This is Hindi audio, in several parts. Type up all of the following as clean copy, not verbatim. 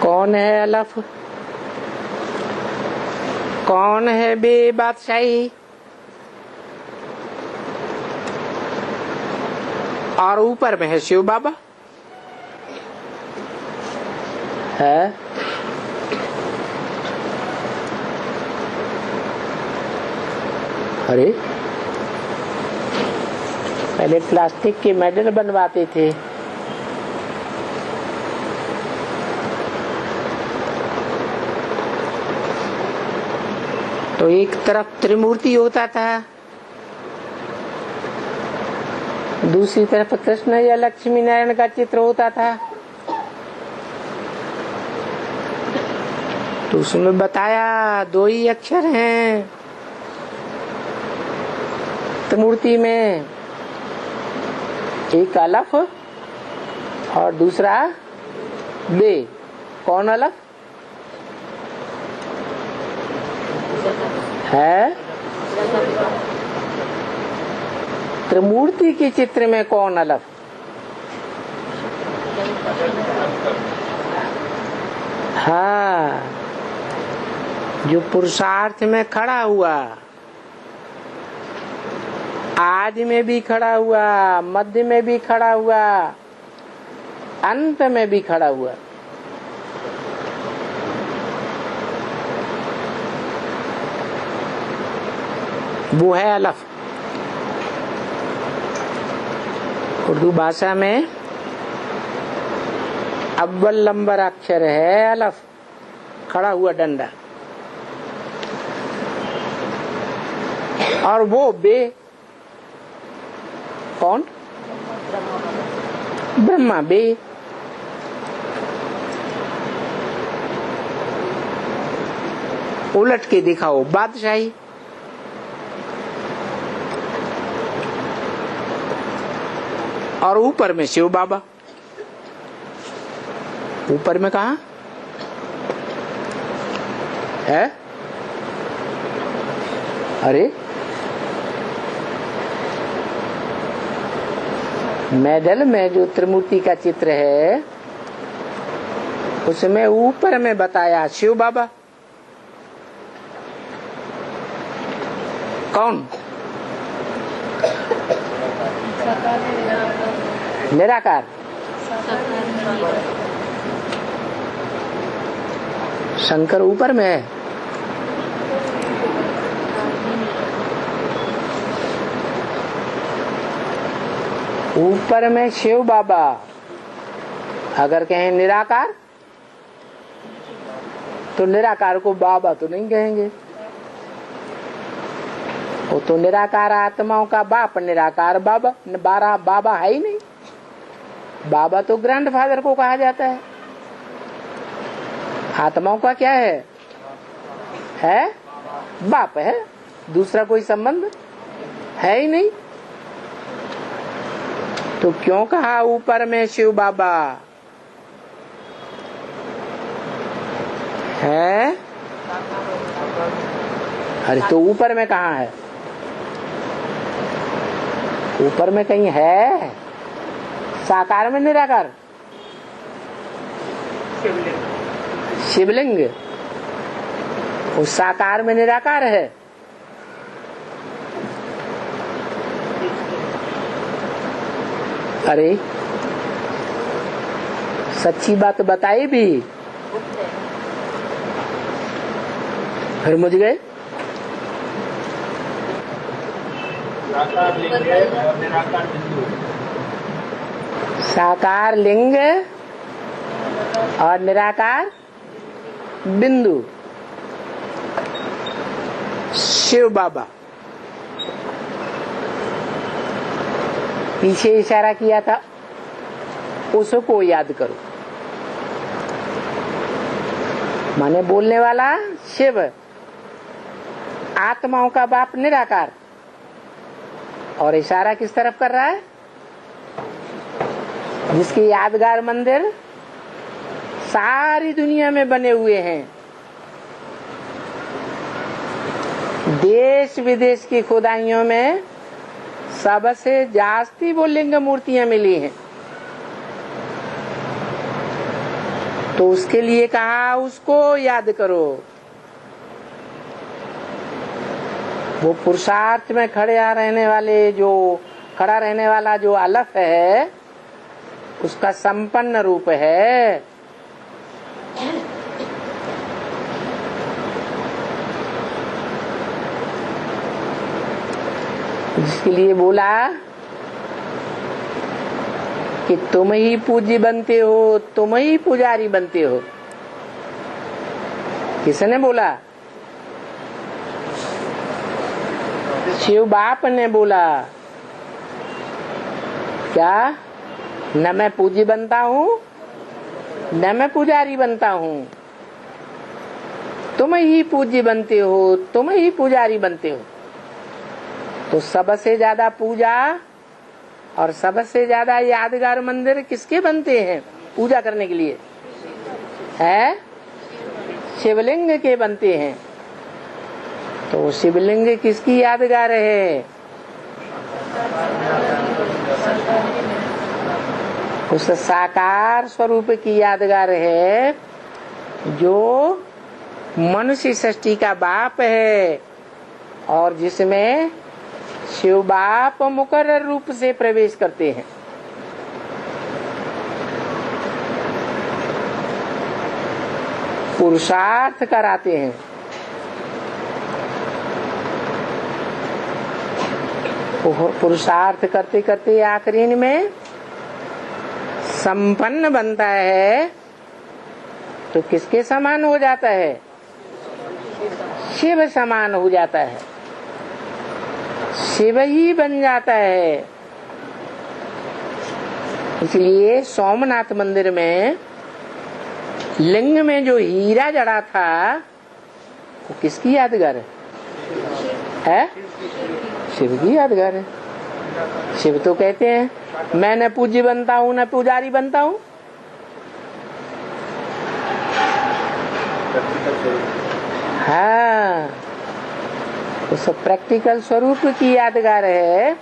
कौन है अलफ, कौन है बेबादशाही, और ऊपर में है शिव बाबा है। अरे पहले प्लास्टिक के मेडल बनवाते थे, तो एक तरफ त्रिमूर्ति होता था, दूसरी तरफ कृष्ण या लक्ष्मी नारायण का चित्र होता था। तो उसमें बताया दो ही अक्षर हैं त्रिमूर्ति में, एक अलफ और दूसरा बे। कौन अलफ है? त्रिमूर्ति के चित्र में कौन अलफ? हाँ, जो पुरुषार्थ में खड़ा हुआ, आदि में भी खड़ा हुआ, मध्य में भी खड़ा हुआ, अंत में भी खड़ा हुआ। वो है अलफ। उर्दू भाषा में अव्वल नंबर अक्षर है अलफ, खड़ा हुआ डंडा। और वो बे कौन? ब्रह्मा बे। उलट के दिखाओ बादशाही। और ऊपर में शिव बाबा। ऊपर में कहा है? अरे मेडल में जो त्रिमूर्ति का चित्र है उसमें ऊपर में बताया शिव बाबा। कौन? निराकार। शंकर ऊपर में है। ऊपर में शिव बाबा। अगर कहें निराकार तो निराकार को बाबा तो नहीं कहेंगे, वो तो निराकार आत्माओं का बाप निराकार बाबा। बाबा है ही नहीं। बाबा तो ग्रैंडफादर को कहा जाता है। आत्माओं का क्या है? बाप है, दूसरा कोई संबंध है ही नहीं। तो क्यों कहा ऊपर में शिव बाबा है? अरे तो ऊपर में कहाँ है? ऊपर में कहीं है? साकार में निराकार? शिवलिंग। उस साकार में निराकार है। अरे सच्ची बात बताई भी, फिर मुझ गए। साकार लिंग और निराकार बिंदु। शिव बाबा। पीछे इशारा किया था, उसको याद करो। माने बोलने वाला शिव, आत्माओं का बाप निराकार, और इशारा किस तरफ कर रहा है? जिसके यादगार मंदिर सारी दुनिया में बने हुए हैं। देश विदेश की खुदाइयों में सबसे जास्ती वो लिंग मूर्तियां मिली हैं। तो उसके लिए कहा उसको याद करो। वो पुरुषार्थ में खड़ा रहने वाला जो अलफ है, उसका संपन्न रूप है। जिसके लिए बोला कि तुम ही पूज्य बनते हो, तुम ही पुजारी बनते हो। किसने बोला? शिव बाप ने बोला। क्या? न मैं पूज्य बनता हूँ, न मैं पुजारी बनता हूँ, तुम ही पूज्य बनते हो, तुम ही पुजारी बनते हो। तो सबसे ज्यादा पूजा और सबसे ज्यादा यादगार मंदिर किसके बनते हैं पूजा करने के लिए? है शिवलिंग के बनते हैं। तो शिवलिंग किसकी यादगार है? उस साकार स्वरूप की यादगार है जो मनुष्य सृष्टि का बाप है और जिसमें शिव बाप मुकर्रर रूप से प्रवेश करते हैं। पुरुषार्थ कराते हैं। पुरुषार्थ करते करते आखिरी में संपन्न बनता है तो किसके समान हो जाता है? शिव समान हो जाता है, शिव ही बन जाता है। इसलिए सोमनाथ मंदिर में लिंग में जो हीरा जड़ा था वो किसकी यादगार है? शिव की यादगार है। शिव तो कहते हैं मैं न पूज्य बनता हूँ न पुजारी बनता हूँ। हाँ, उस प्रैक्टिकल स्वरूप की यादगार है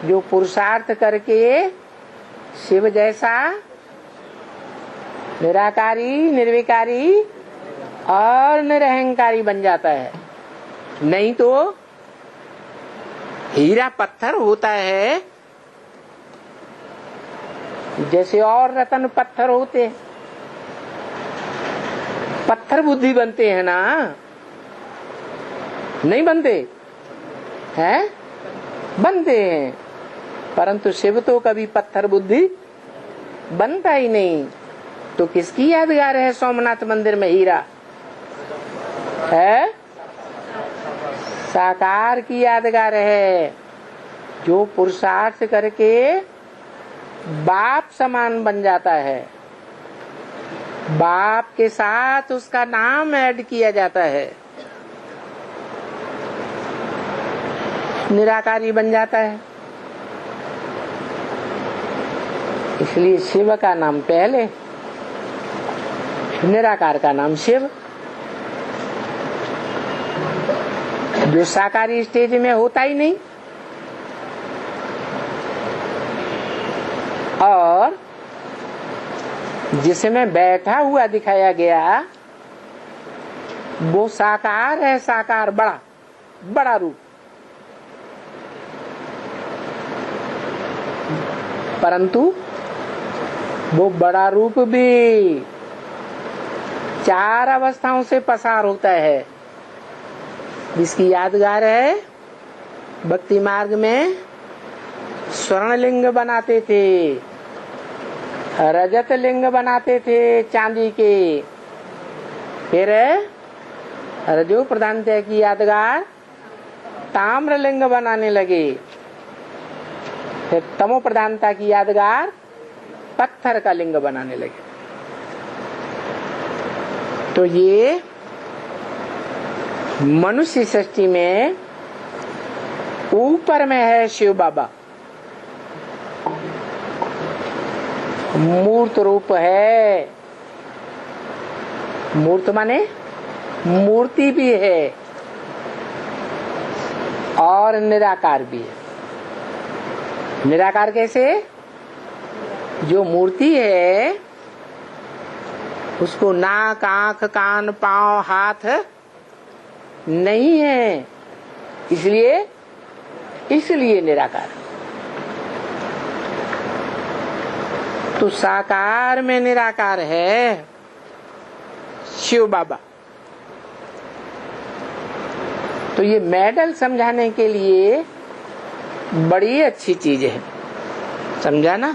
जो पुरुषार्थ करके शिव जैसा निराकारी, निर्विकारी और निरहंकारी बन जाता है। नहीं तो हीरा पत्थर होता है जैसे और रतन पत्थर होते हैं, पत्थर बुद्धि बनते हैं ना? नहीं बनते हैं? बनते हैं, परंतु शिव तो कभी पत्थर बुद्धि बनता ही नहीं। तो किसकी यादगार है सोमनाथ मंदिर में हीरा? है साकार की यादगार है जो पुरुषार्थ करके बाप समान बन जाता है। बाप के साथ उसका नाम ऐड किया जाता है, निराकारी बन जाता है। इसलिए शिव का नाम पहले, निराकार का नाम शिव। जो साकारी स्टेज में होता ही नहीं और जिसमें बैठा हुआ दिखाया गया वो साकार है, साकार बड़ा बड़ा रूप। परंतु वो बड़ा रूप भी 4 अवस्थाओं से पसार होता है, जिसकी यादगार है भक्ति मार्ग में स्वर्णलिंग बनाते थे, रजत लिंग बनाते थे चांदी के, फिर रजो प्रधानता की यादगार ताम्र लिंग बनाने लगे, फिर तमो प्रधानता की यादगार पत्थर का लिंग बनाने लगे। तो ये मनुष्य सृष्टि में ऊपर में है शिव बाबा, मूर्त रूप है। मूर्त माने मूर्ति भी है और निराकार भी है। निराकार कैसे? जो मूर्ति है उसको नाक, आंख, कान, पांव, हाथ नहीं है, इसलिए निराकार। तो साकार में निराकार है शिव बाबा। तो ये मेडल समझाने के लिए बड़ी अच्छी चीज है, समझा ना।